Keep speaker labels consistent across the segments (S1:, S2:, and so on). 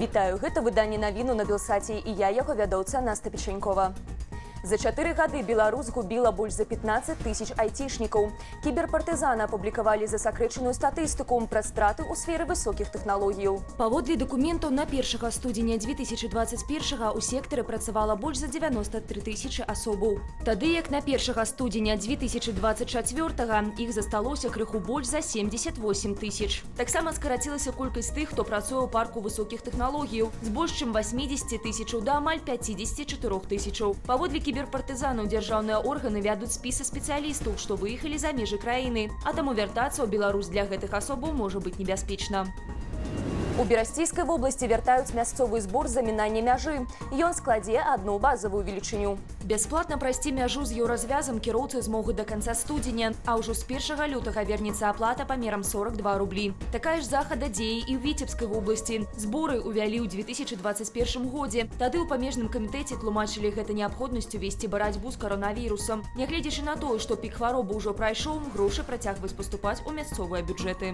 S1: Вітаю, гэта выданне навіну на Белсаце і я яго вядоўца Наста Печенькова. За 4 гады Беларусь губіла больш за 15 тысяч айцішнікаў. Кіберпартызаны апублікавалі засакрэчаную статыстыку пра страты ў сферы высокіх тэхналогіяў. Паводле дакументаў на 1 студзеня 2021 у сектары працавала больш за 93 тысячы асобаў. Тады як на 1 студзеня 2024 іх засталося крыху больш за 78 тысяч. Таксама скарацілася колькасць тых, хто працуе ў парку высокіх тэхналогіяў з больш чым 80 тысячаў да амаль 54 тысячаў. Паводле кіберпартызанаў дзяржаўныя органы вядуць спісы спецыялістаў, што выехалі за межы краіны, а таму вяртацца ў Беларусь для гэтых асобаў можа быць небяспечна. У Берасцейскай вобласці вяртаюць мясцовы збор замінання мяжы. Ён складзе адну базавую велічыню. Бясплатна прайсці мяжу з еўразвязам кіроўцы змогуць да канца студзеня, а ўжо з 1 лютага вернецца аплата памерам 42 рублі. Такая ж захада дзеі і ў Віцебскай вобласці. Зборы ўвялі ў 2021 годзе. Тады ў памежным камітэце тлумачылі гэта неабходнасцю весці барацьбу з каронавірусам. Нягледзячы на тое, што пік хваробы ўжо прайшоў, грошы працягваюць паступаць у мясцовыя бюджэты.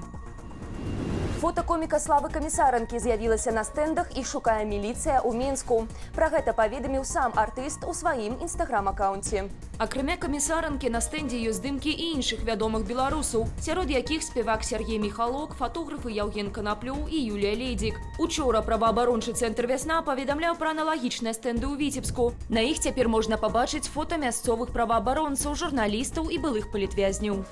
S1: Фота коміка Славы Камісаранкі з'явілася на стэндах і шукае міліцыя ў Мінску. Пра гэта паведаміў сам артыст у сваім інстаграм-акаунце. Акрамя Камісаранкі на стэндзе ёсць здымкі і іншых вядомых беларусаў, сярод якіх спевак Сергей Михалок, фатографы Яўген Канаплёў і Юлія Ледзік. Учора праваабарончы цэнтр «Вясна» паведамляў пра аналагічныя стэнды ў Віцебску. На іх цяпер можна пабачыць фота мясцовых праваабаронцаў, журналістаў і былых палітвязняў.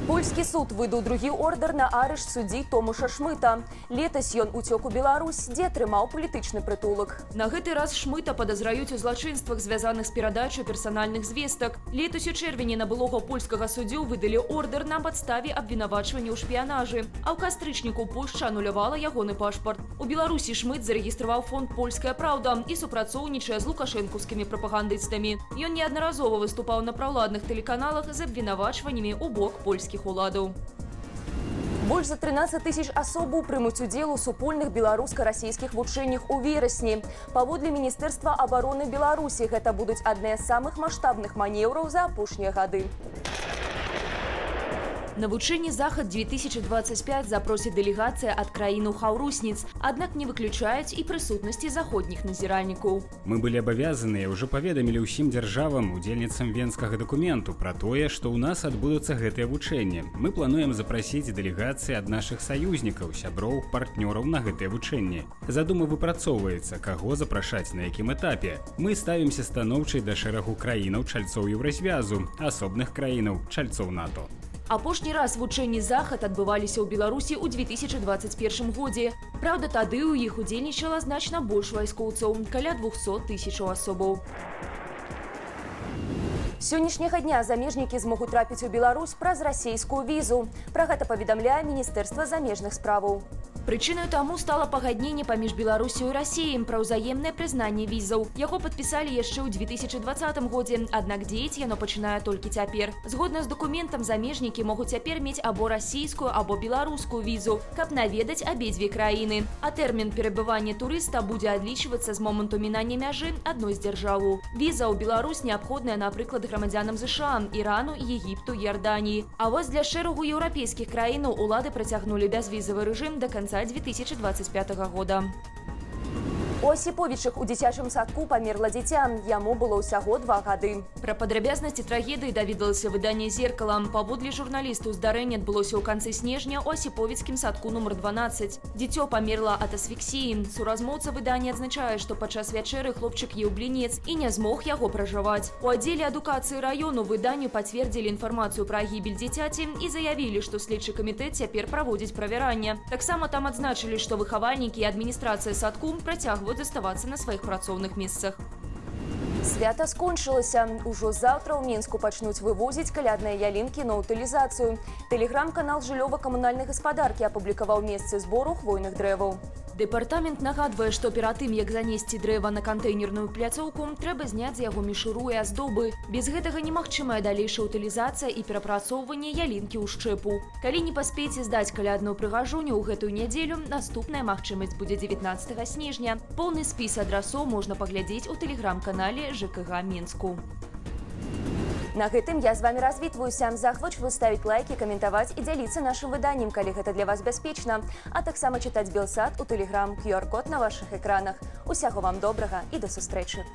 S1: Польскі суд выдаў другі ордар на арышт суддзі Томаша Шмыта. Летась ён уцёк у Беларусь, дзе атрымаў палітычны прытулак. На гэты раз Шмыта падазраюць у злачынствах, звязаных з перадачай персанальных звестак. Летась у чэрвені на былога польскага суддзю выдалі ордар на падставе абвінавачвання ў шпіянажы, а ў кастрычніку Польшча анулявала ягоны пашпарт. У Беларусі Шмыт зарэгістраваў фонд «Польская праўда» і супрацоўнічае з лукашэнкаўскімі прапагандыстамі. Ён неаднаразова выступаў на праўладных тэлеканалах з абвінавачваннямі ў бок польскіх уладаў. Больш за 13 тысяч асобаў прымуць удзел у супольных беларуска-расійскіх вучэннях у верасні. Паводле Міністэрства абароны Беларусі гэта будуць адныя з самых маштабных манеўраў за апошнія гады. На вучэнні «Захад-2025» запросіць дэлегацыя ад краіны Хаўрусніц, аднак не выключаюць і прысутнасці заходніх назіральнікаў.
S2: Мы былі абавязаныя, ўжо паведамілі ўсім дзяржавам, удзельніцам венскага дакументу, пра тое, што ў нас адбудуцца гэтыя вучэнні. Мы плануем запрасіць дэлегацыі ад нашых саюзнікаў, сяброў, партнёраў на гэтыя вучэнні. Задума выпрацоўваецца, каго запрашаць на якім этапе. Мы ставімся станоўчай да шэрагу краінаў чальцоў Еўразвязу, асобных краінаў чальцоў НАТО.
S1: Апошні раз вучэнні «Захад» адбываліся ў Беларусі ў 2021 годзе. Праўда, тады ў іх удзельнічала значна больш вайскоўцаў, каля 200 тысячаў асобаў. З сённяшняга дня замежнікі змогуць трапіць у Беларусь праз расійскую візу. Пра гэта паведамляе Міністэрства замежных справаў. Прычынай таму стала пагадненне паміж Беларусю і Расіяй пра ўзаемнае прызнанне візаў. Яго падпісалі яшчэ ў 2020 годзе, аднак дзеяць яно пачынае толькі цяпер. Згодна з дакументам замежнікі могуць цяпер мець або расійскую, або беларускую візу, каб наведаць абедзве краіны. А тэрмін перабывання турыста будзе адлічвацца з моманту мінання мяжы адной з дзяржаваў. Віза ў Беларусь неабходная, напрыклад, грамадзянам ЗША, Ірану, Егіпту, Іорданіі. А вось для шэрагу еўрапейскіх краінаў улады працягнулі бязвізавы рэжым да канца 2025 года. У Асіповічах у дзіцячым садку памерла дзіця. Яму было ўсяго 2 гады. Пра падрабязнасці трагедыі даведалася выданне «Зеркала». Паводле журналістаў здарэнне адбылося ў канцы снежня ў Асіповіцкім садку нумар 12. Дзіцё памерла ад асфіксіі. Суразмоўца выдання адзначае, што падчас вячэры хлопчык еў блінец і не змог яго пражаваць. У аддзеле адукацыі раёну выданню пацвердзілі інфармацыю пра гібель дзіцяці і заявілі, што следчы камітэт цяпер праводзіць правяранне. Таксама там адзначылі, што выхавальнікі і адміністрацыя садку працягваюць заставацца на сваіх працоўных месцах. Свята скончылася. Ужо заўтра ў Мінску пачнуць вывозіць калядныя ялінкі на утылізацыю. Тэлеграм-канал жыллёва-камунальнай гаспадаркі апублікаваў месцы збору хвойных дрэваў. Дэпартамент нагадвае, што перад тым, як занесці дрэва на кантэйнерную пляцоўку, трэба зняць з яго мішуру і аздобы. Без гэтага немагчымая далейшая утылізацыя і перапрацоўванне ялінкі ў шчэпу. Калі не паспееце здаць калядную прыгажуню ў гэтую нядзелю, наступная магчымасць будзе 19 снежня. Поўны спіс адрасоў можна паглядзець у тэлеграм-канале ЖКГ Мінску. На гэтым я з вами развітваюся. Захвочваю ставіць лайки, каментаваць і дзяліцца нашым выданнем, калі гэта для вас бяспечна. А таксама чытаць Белсат у Telegram, QR-код на вашых экранах. Усяго вам добрага і да сустрэчы.